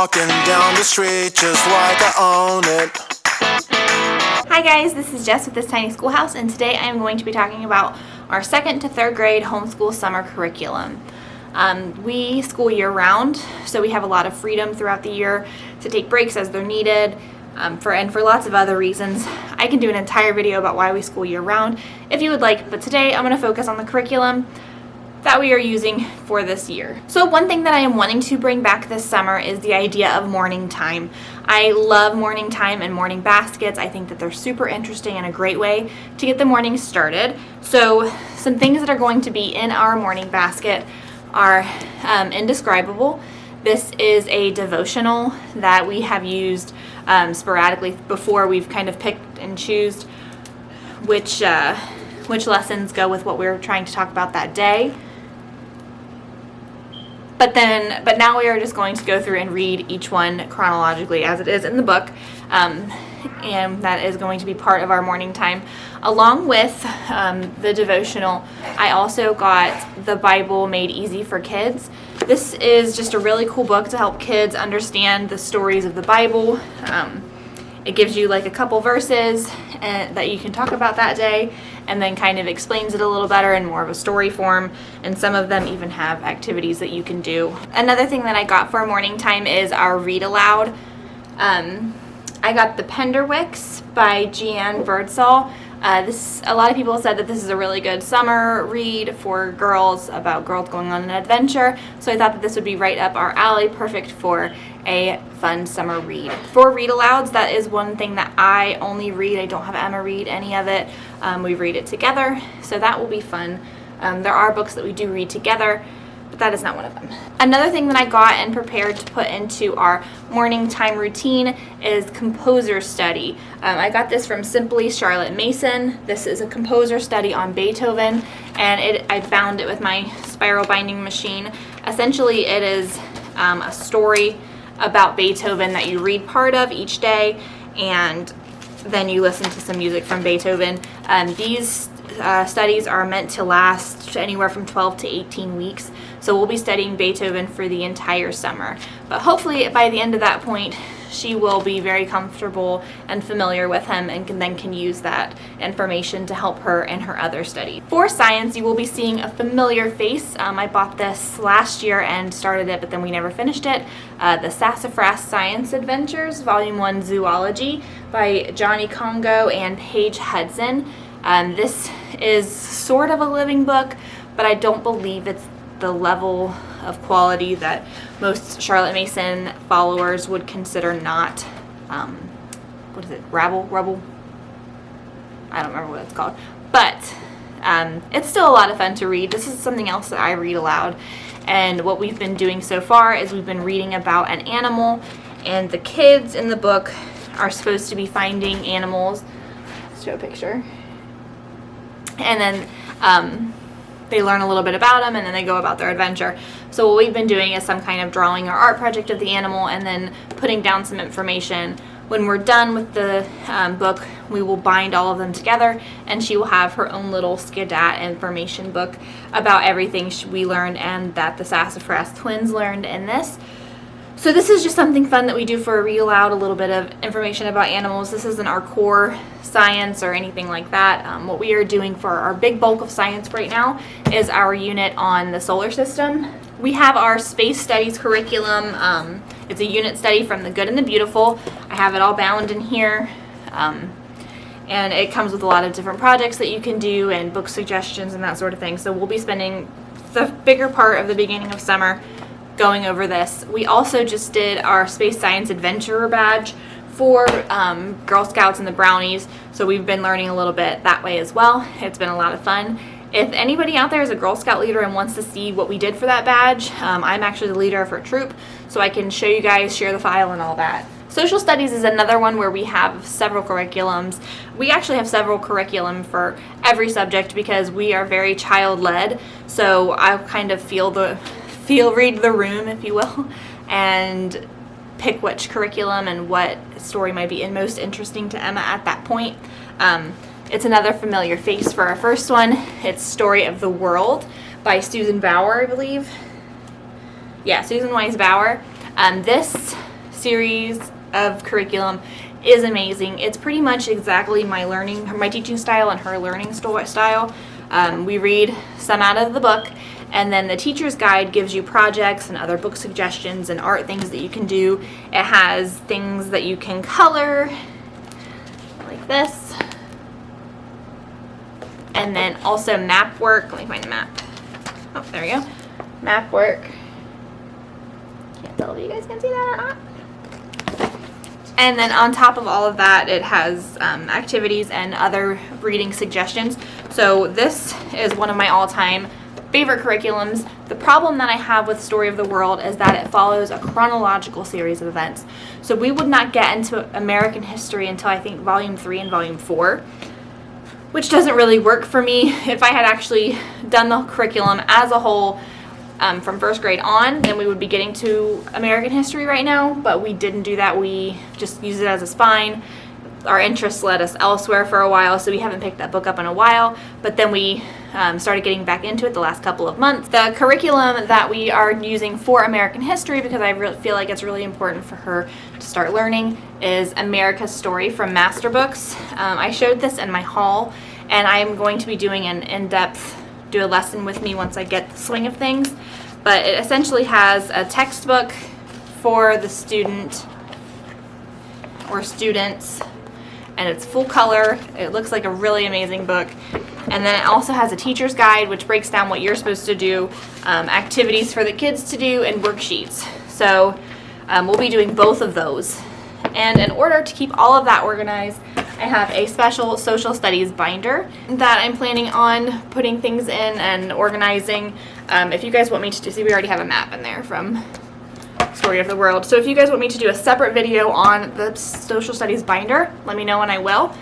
walking down the street just like I own it. Hi guys, this is Jess with This Tiny Schoolhouse, and today I am going to be talking about our 2nd to 3rd grade homeschool summer curriculum. We school year round, so we have a lot of freedom throughout the year to take breaks as they're needed, and for lots of other reasons. I can do an entire video about why we school year round if you would like, but today I'm going to focus on the curriculum that we are using for this year. So one thing that I am wanting to bring back this summer is the idea of morning time. I love morning time and morning baskets. I think that they're super interesting and a great way to get the morning started. So some things that are going to be in our morning basket are Indescribable. This is a devotional that we have used sporadically before. We've kind of picked and choose which lessons go with what we're trying to talk about that day. But now we are just going to go through and read each one chronologically as it is in the book, and that is going to be part of our morning time. Along with the devotional, I also got the Bible Made Easy for Kids. This is just a really cool book to help kids understand the stories of the Bible. It gives you like a couple verses that you can talk about that day, and then kind of explains it a little better in more of a story form, and some of them even have activities that you can do. Another thing that I got for morning time is our Read Aloud. I got The Penderwicks by Jeanne Birdsall. A lot of people said that this is a really good summer read for girls, about girls going on an adventure, so I thought that this would be right up our alley, perfect for a fun summer read. For read alouds, that is one thing that I only read. I don't have Emma read any of it. We read it together, so that will be fun. There are books that we do read together, but that is not one of them. Another thing that I got and prepared to put into our morning time routine is composer study. I got this from Simply Charlotte Mason. This is a composer study on Beethoven, and I found it with my spiral binding machine. Essentially, it is a story about Beethoven that you read part of each day, and then you listen to some music from Beethoven. These studies are meant to last anywhere from 12 to 18 weeks, so we'll be studying Beethoven for the entire summer. But hopefully by the end of that point, she will be very comfortable and familiar with him, and can use that information to help her in her other studies. For science, you will be seeing a familiar face. I bought this last year and started it, but then we never finished it. The Sassafras Science Adventures, Volume 1 Zoology by Johnny Congo and Paige Hudson. This is sort of a living book, but I don't believe it's the level of quality that most Charlotte Mason followers would consider not, what is it, Rubble? I don't remember what it's called, but it's still a lot of fun to read. This is something else that I read aloud, and what we've been doing so far is we've been reading about an animal, and the kids in the book are supposed to be finding animals. Let's show a picture. And then they learn a little bit about them, and then they go about their adventure. So what we've been doing is some kind of drawing or art project of the animal, and then putting down some information. When we're done with the book, we will bind all of them together, and she will have her own little Skedat information book about everything we learned and that the Sassafras twins learned in this. So this is just something fun that we do for a read aloud, a little bit of information about animals. This isn't our core science or anything like that. What we are doing for our big bulk of science right now is our unit on the solar system. We have our space studies curriculum. It's a unit study from The Good and the Beautiful. I have it all bound in here. And it comes with a lot of different projects that you can do and book suggestions and that sort of thing. So we'll be spending the bigger part of the beginning of summer going over this. We also just did our Space Science Adventurer badge for Girl Scouts and the Brownies, so we've been learning a little bit that way as well. It's been a lot of fun. If anybody out there is a Girl Scout leader and wants to see what we did for that badge, I'm actually the leader of her troop, so I can show you guys, share the file and all that. Social studies is another one where we have several curriculums. We actually have several curriculum for every subject because we are very child-led, so I kind of read the room, if you will, and pick which curriculum and what story might be most interesting to Emma at that point. It's another familiar face for our first one. It's Story of the World by Susan Bauer, I believe. Yeah, Susan Wise Bauer. This series of curriculum is amazing. It's pretty much exactly my teaching style and her learning style. We read some out of the book, and then the teacher's guide gives you projects and other book suggestions and art things that you can do. It has things that you can color, like this. And then also map work. Let me find the map. Oh, there we go. Map work. Can't tell if you guys can see that or not. And then on top of all of that, it has activities and other reading suggestions. So this is one of my all-time favorite curriculums. The problem that I have with Story of the World is that it follows a chronological series of events. So we would not get into American history until I think Volume 3 and Volume 4, which doesn't really work for me. If I had actually done the curriculum as a whole from first grade on, then we would be getting to American history right now, but we didn't do that. We just used it as a spine. Our interests led us elsewhere for a while, so we haven't picked that book up in a while, but then we started getting back into it the last couple of months. The curriculum that we are using for American history, because I feel like it's really important for her to start learning, is America's Story from Master Books. I showed this in my haul, and I'm going to be doing an in-depth do a lesson with me once I get the swing of things. But it essentially has a textbook for the student or students, and it's full color. It looks like a really amazing book. And then it also has a teacher's guide, which breaks down what you're supposed to do, activities for the kids to do, and worksheets. So we'll be doing both of those. And in order to keep all of that organized, I have a special social studies binder that I'm planning on putting things in and organizing. If you guys want me to see, we already have a map in there from Story of the World. So if you guys want me to do a separate video on the social studies binder, let me know and I will.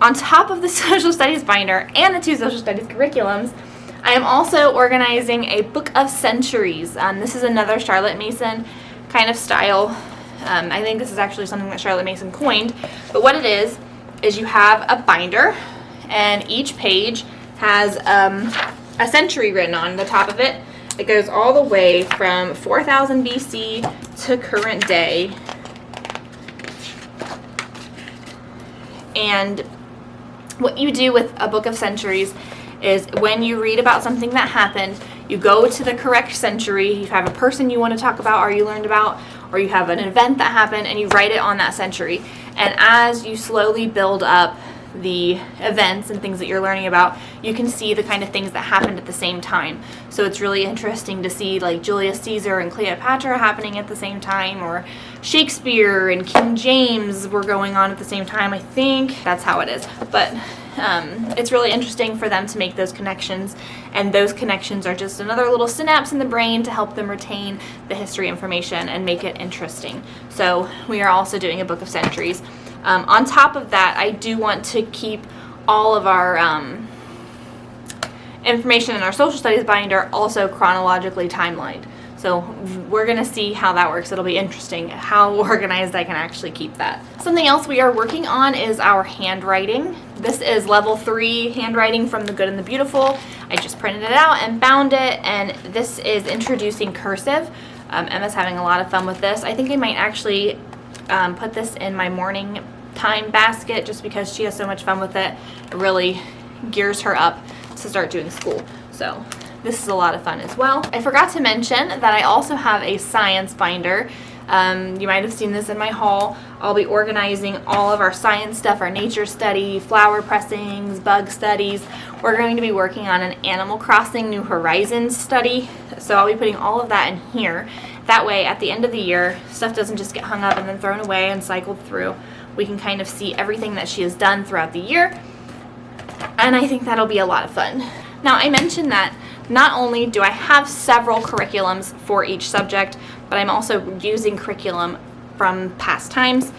On top of the social studies binder and the 2 social studies curriculums, I am also organizing a book of centuries. This is another Charlotte Mason kind of style. I think this is actually something that Charlotte Mason coined, but what it is you have a binder, and each page has a century written on the top of it. It goes all the way from 4000 BC to current day. And what you do with a book of centuries is when you read about something that happened, you go to the correct century, you have a person you want to talk about or you learned about, or you have an event that happened, and you write it on that century. And as you slowly build up the events and things that you're learning about, you can see the kind of things that happened at the same time. So it's really interesting to see like Julius Caesar and Cleopatra happening at the same time, or Shakespeare and King James were going on at the same time. I think that's how it is. But it's really interesting for them to make those connections, and those connections are just another little synapse in the brain to help them retain the history information and make it interesting. So we are also doing a book of centuries. On top of that, I do want to keep all of our information in our social studies binder also chronologically timelined. So we're going to see how that works. It'll be interesting how organized I can actually keep that. Something else we are working on is our handwriting. This is level 3 handwriting from The Good and the Beautiful. I just printed it out and bound it, and this is introducing cursive. Emma's having a lot of fun with this. I think I might actually put this in my morning time basket just because she has so much fun with it. It really gears her up to start doing school. So this is a lot of fun as well. I forgot to mention that I also have a science binder. You might have seen this in my haul. I'll be organizing all of our science stuff, our nature study, flower pressings, bug studies. We're going to be working on an Animal Crossing New Horizons study. So I'll be putting all of that in here. That way, at the end of the year, stuff doesn't just get hung up and then thrown away and cycled through. We can kind of see everything that she has done throughout the year. And I think that'll be a lot of fun. Now, I mentioned that not only do I have several curriculums for each subject, but I'm also using curriculum from past times.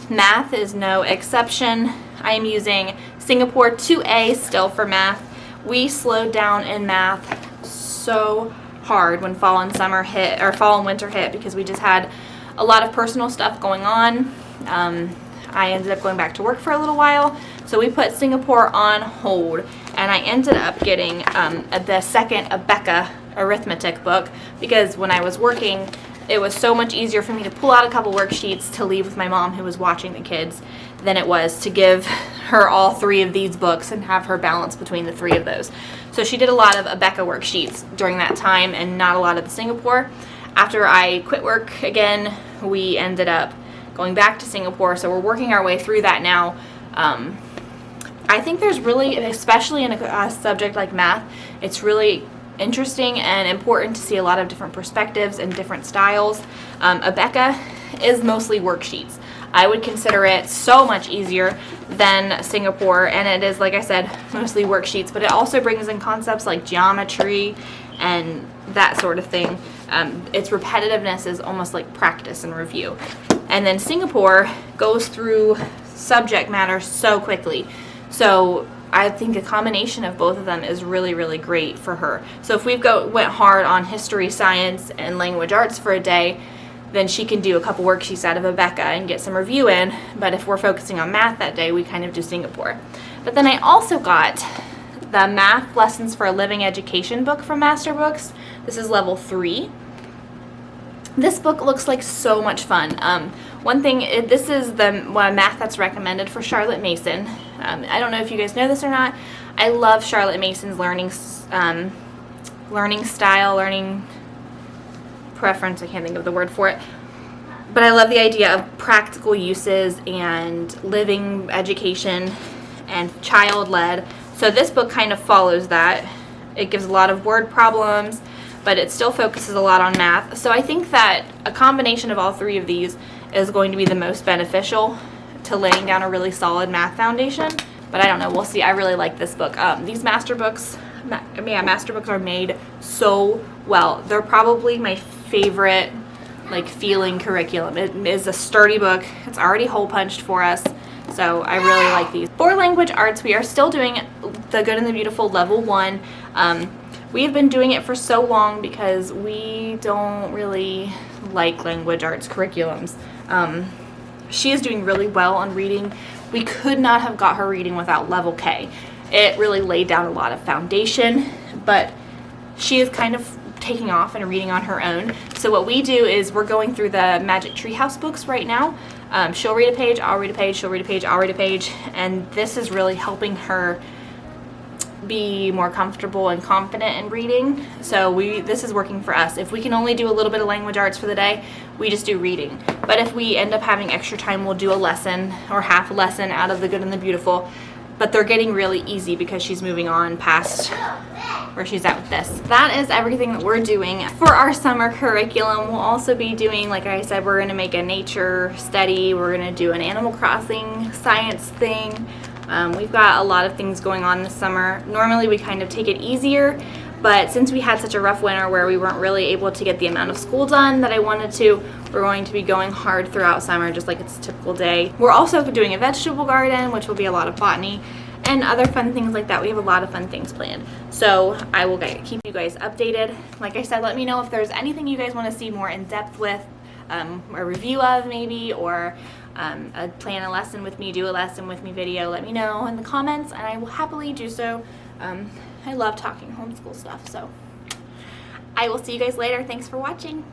Math is no exception. I am using Singapore 2A still for math. We slowed down in math so hard when fall and summer hit, or fall and winter hit, because we just had a lot of personal stuff going on. I ended up going back to work for a little while, so we put Singapore on hold, and I ended up getting the second Abeka arithmetic book, because when I was working it was so much easier for me to pull out a couple worksheets to leave with my mom who was watching the kids than it was to give her all 3 of these books and have her balance between the 3 of those. So she did a lot of Abeka worksheets during that time and not a lot of the Singapore. After I quit work again, we ended up going back to Singapore, so we're working our way through that now. I think there's really, especially in a subject like math, it's really interesting and important to see a lot of different perspectives and different styles. Abeka is mostly worksheets. I would consider it so much easier than Singapore, and it is, like I said, mostly worksheets, but it also brings in concepts like geometry and that sort of thing. Its repetitiveness is almost like practice and review. And then Singapore goes through subject matter so quickly. So I think a combination of both of them is really, really great for her. So if we've went hard on history, science, and language arts for a day, then she can do a couple worksheets out of Abeka and get some review in. But if we're focusing on math that day, we kind of do Singapore. But then I also got the Math Lessons for a Living Education book from Master Books. This is level 3. This book looks like so much fun. One thing, this is the math that's recommended for Charlotte Mason. I don't know if you guys know this or not. I love Charlotte Mason's learning style, learning preference. I can't think of the word for it. But I love the idea of practical uses and living education and child-led. So this book kind of follows that. It gives a lot of word problems, but it still focuses a lot on math. So I think that a combination of all 3 of these is going to be the most beneficial to laying down a really solid math foundation. But I don't know, we'll see. I really like this book. These master books are made so well. They're probably my favorite feeling curriculum. It is a sturdy book. It's already hole punched for us. So I really like these. For language arts, we are still doing The Good and the Beautiful level 1. We have been doing it for so long because we don't really like language arts curriculums. She is doing really well on reading. We could not have got her reading without level K. It really laid down a lot of foundation, but she is kind of taking off and reading on her own. So what we do is we're going through the Magic Treehouse books right now. She'll read a page, I'll read a page, she'll read a page, I'll read a page, and this is really helping her be more comfortable and confident in reading. So this is working for us. If we can only do a little bit of language arts for the day, we just do reading. But if we end up having extra time, we'll do a lesson or half a lesson out of The Good and the Beautiful. But they're getting really easy because she's moving on past where she's at with this. That is everything that we're doing for our summer curriculum. We'll also be doing, like I said, we're going to make a nature study. We're going to do an Animal Crossing science thing. We've got a lot of things going on this summer. Normally we kind of take it easier, but since we had such a rough winter where we weren't really able to get the amount of school done that I wanted to, we're going to be going hard throughout summer, just like it's a typical day. We're also doing a vegetable garden, which will be a lot of botany and other fun things like that. We have a lot of fun things planned. So I will keep you guys updated. Like I said, let me know if there's anything you guys want to see more in depth with, a review of maybe, or plan a lesson with me, do a lesson with me video. Let me know in the comments and I will happily do so. I love talking homeschool stuff, so I will see you guys later. Thanks for watching.